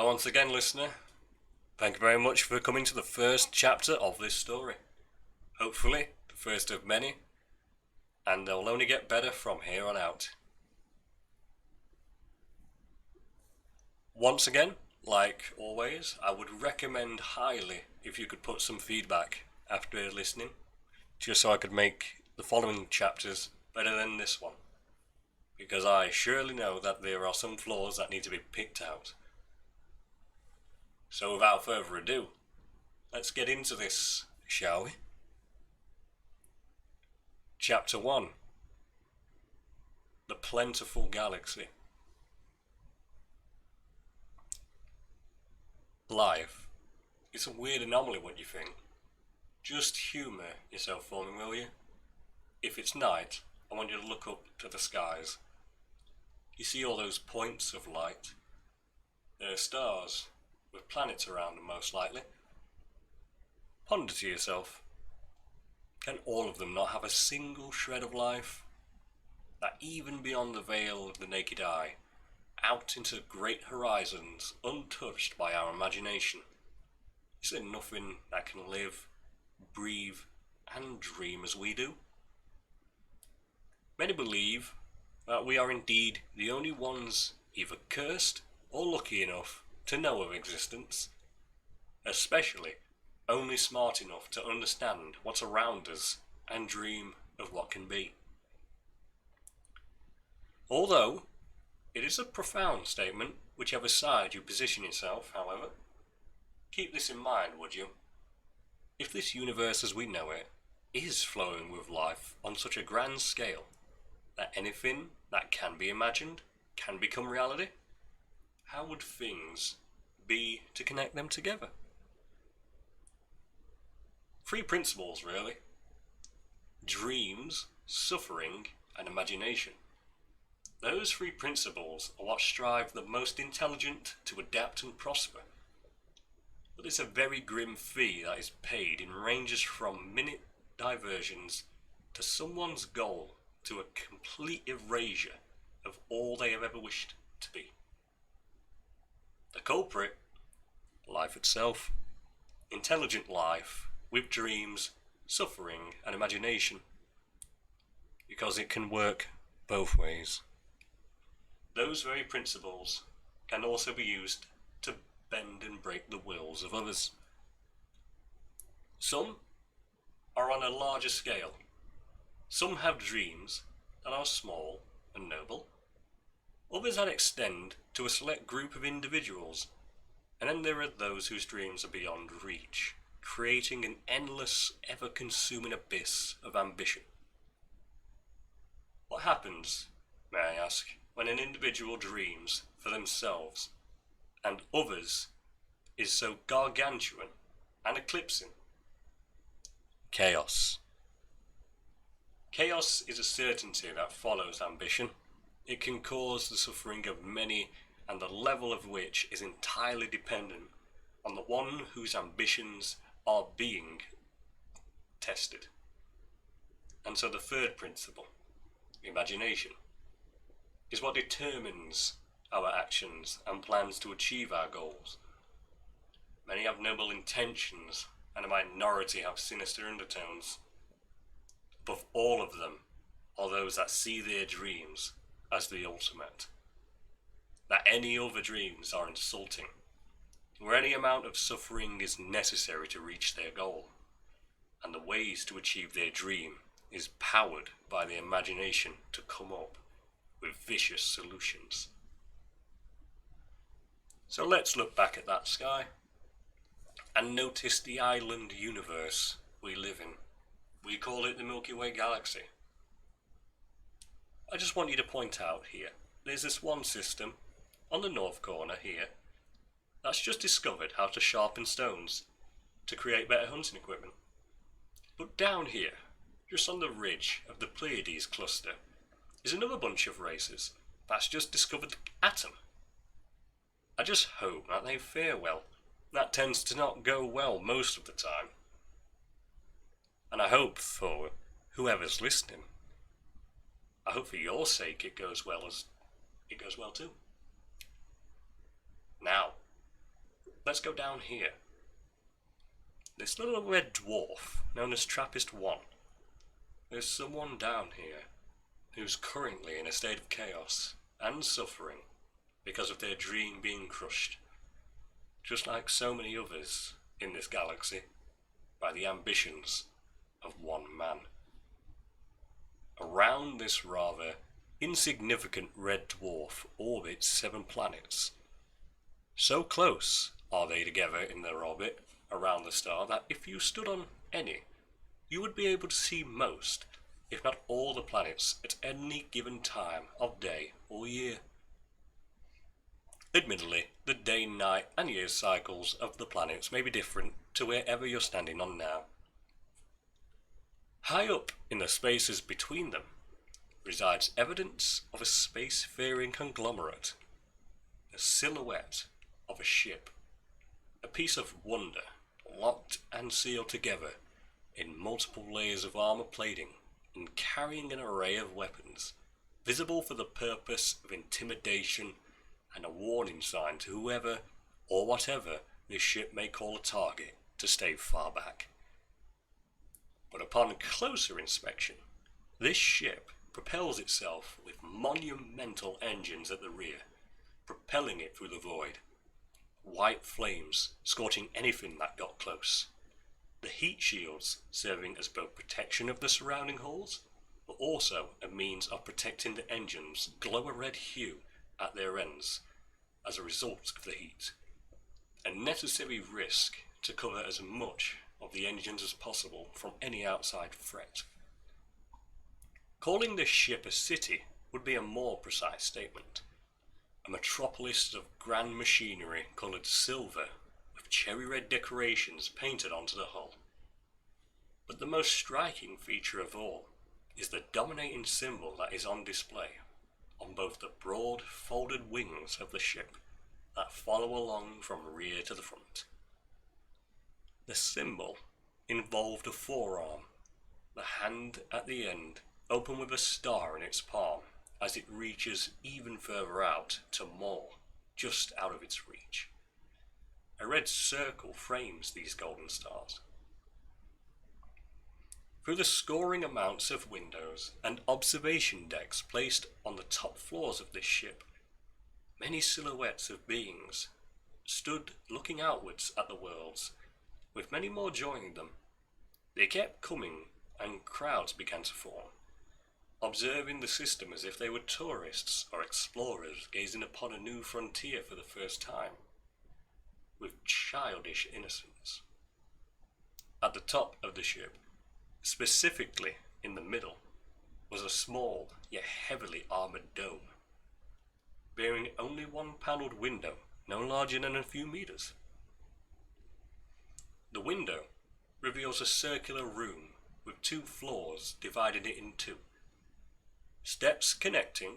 Hello once again, listener. Thank you very much for coming to the first chapter of this story. Hopefully, the first of many, and they'll only get better from here on out. Once again, like always, I would recommend highly if you could put some feedback after listening, just so I could make the following chapters better than this one. Because I surely know that there are some flaws that need to be picked out. So without further ado, let's get into this, shall we? Chapter 1. The Plentiful Galaxy. Life. It's a weird anomaly, what you think? Just humour yourself for me, will you? If it's night, I want you to look up to the skies. You see all those points of light? They're stars, with planets around them most likely. Ponder to yourself, can all of them not have a single shred of life? That even beyond the veil of the naked eye, out into great horizons untouched by our imagination, is there nothing that can live, breathe, and dream as we do? Many believe that we are indeed the only ones either cursed or lucky enough to know of existence, especially only smart enough to understand what's around us and dream of what can be. Although it is a profound statement, whichever side you position yourself, however, keep this in mind, would you? If this universe as we know it is flowing with life on such a grand scale that anything that can be imagined can become reality, how would things be to connect them together? Three principles, really. Dreams, suffering, and imagination. Those three principles are what strive the most intelligent to adapt and prosper. But it's a very grim fee that is paid in ranges from minute diversions to someone's goal to a complete erasure of all they have ever wished to be. The culprit, life itself, intelligent life with dreams, suffering, and imagination, because it can work both ways. Those very principles can also be used to bend and break the wills of others. Some are on a larger scale. Some have dreams that are small and noble. Others that extend to a select group of individuals. And then there are those whose dreams are beyond reach, creating an endless, ever-consuming abyss of ambition. What happens, may I ask, when an individual dreams for themselves and others is so gargantuan and eclipsing? Chaos. Chaos is a certainty that follows ambition. It can cause the suffering of many, and the level of which is entirely dependent on the one whose ambitions are being tested. And so the third principle, imagination, is what determines our actions and plans to achieve our goals. Many have noble intentions, and a minority have sinister undertones. Above all of them are those that see their dreams as the ultimate. That any other dreams are insulting, where any amount of suffering is necessary to reach their goal, and the ways to achieve their dream is powered by the imagination to come up with vicious solutions. So let's look back at that sky and notice the island universe we live in. We call it the Milky Way galaxy. I just want you to point out here, there's this one system on the north corner here that's just discovered how to sharpen stones to create better hunting equipment. But down here, just on the ridge of the Pleiades cluster, is another bunch of races that's just discovered the atom. I just hope that they fare well. That tends to not go well most of the time. And I hope for whoever's listening, I hope for your sake it goes well too. Now, let's go down here. This little red dwarf, known as Trappist-1, there's someone down here who's currently in a state of chaos and suffering because of their dream being crushed, just like so many others in this galaxy, by the ambitions of one man. Around this rather insignificant red dwarf orbits 7 planets. So close are they together in their orbit around the star that if you stood on any, you would be able to see most, if not all, the planets at any given time of day or year. Admittedly, the day, night and year cycles of the planets may be different to wherever you're standing on now. High up in the spaces between them resides evidence of a spacefaring conglomerate, a silhouette of a ship, a piece of wonder locked and sealed together in multiple layers of armor plating and carrying an array of weapons, visible for the purpose of intimidation and a warning sign to whoever or whatever this ship may call a target to stay far back. But upon closer inspection, this ship propels itself with monumental engines at the rear, propelling it through the void. White flames scorching anything that got close. The heat shields serving as both protection of the surrounding hulls, but also a means of protecting the engines' glow a red hue at their ends as a result of the heat. A necessary risk to cover as much of the engines as possible from any outside threat. Calling this ship a city would be a more precise statement. A metropolis of grand machinery coloured silver with cherry red decorations painted onto the hull. But the most striking feature of all is the dominating symbol that is on display on both the broad folded wings of the ship that follow along from rear to the front. The symbol involved a forearm, the hand at the end open with a star in its palm as it reaches even further out to more, just out of its reach. A red circle frames these golden stars. Through the scoring amounts of windows and observation decks placed on the top floors of this ship, many silhouettes of beings stood looking outwards at the worlds, with many more joining them. They kept coming, and crowds began to form, observing the system as if they were tourists or explorers gazing upon a new frontier for the first time, with childish innocence. At the top of the ship, specifically in the middle, was a small yet heavily armoured dome, bearing only one panelled window no larger than a few meters. The window reveals a circular room with 2 floors dividing it in 2. Steps connecting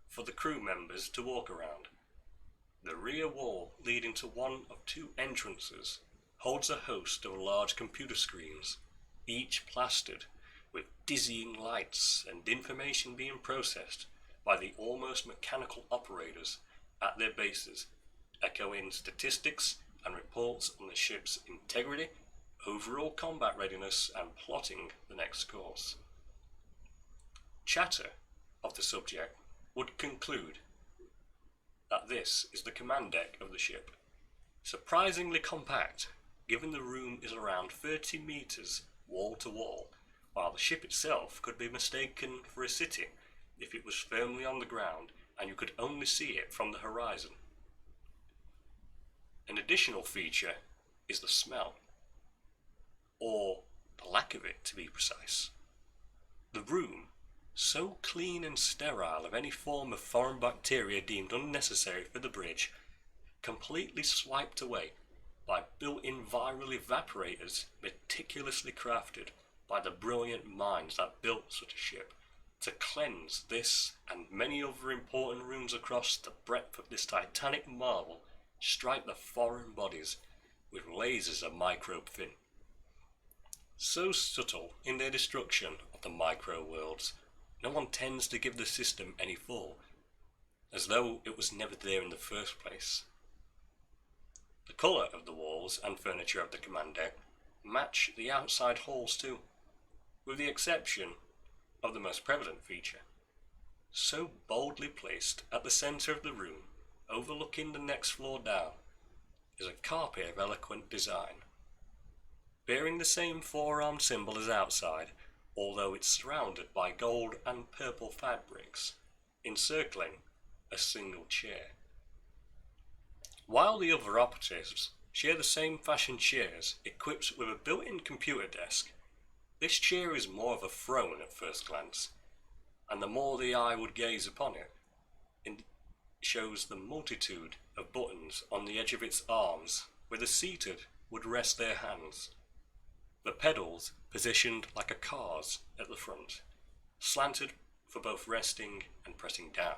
for the crew members to walk around. The rear wall leading to one of 2 entrances holds a host of large computer screens, each plastered with dizzying lights and information being processed by the almost mechanical operators at their bases, echoing statistics and reports on the ship's integrity, overall combat readiness, and plotting the next course. Chatter of the subject would conclude that this is the command deck of the ship, surprisingly compact given the room is around 30 meters wall to wall, while the ship itself could be mistaken for a city if it was firmly on the ground and you could only see it from the horizon. An additional feature is the smell, or the lack of it to be precise. The room, so clean and sterile of any form of foreign bacteria deemed unnecessary for the bridge, completely swiped away by built-in viral evaporators meticulously crafted by the brilliant minds that built such a ship to cleanse this and many other important rooms across the breadth of this titanic marvel, strike the foreign bodies with lasers of microbe thin. So subtle in their destruction of the micro-worlds, no one tends to give the system any thought, as though it was never there in the first place. The colour of the walls and furniture of the command deck match the outside halls too, with the exception of the most prevalent feature. So boldly placed at the centre of the room, overlooking the next floor down, is a carpet of eloquent design, bearing the same four-armed symbol as outside, although it's surrounded by gold and purple fabrics, encircling a single chair. While the other operatives share the same fashion chairs equipped with a built-in computer desk, this chair is more of a throne at first glance, and the more the eye would gaze upon it, it shows the multitude of buttons on the edge of its arms where the seated would rest their hands. The pedals positioned like a car's at the front, slanted for both resting and pressing down.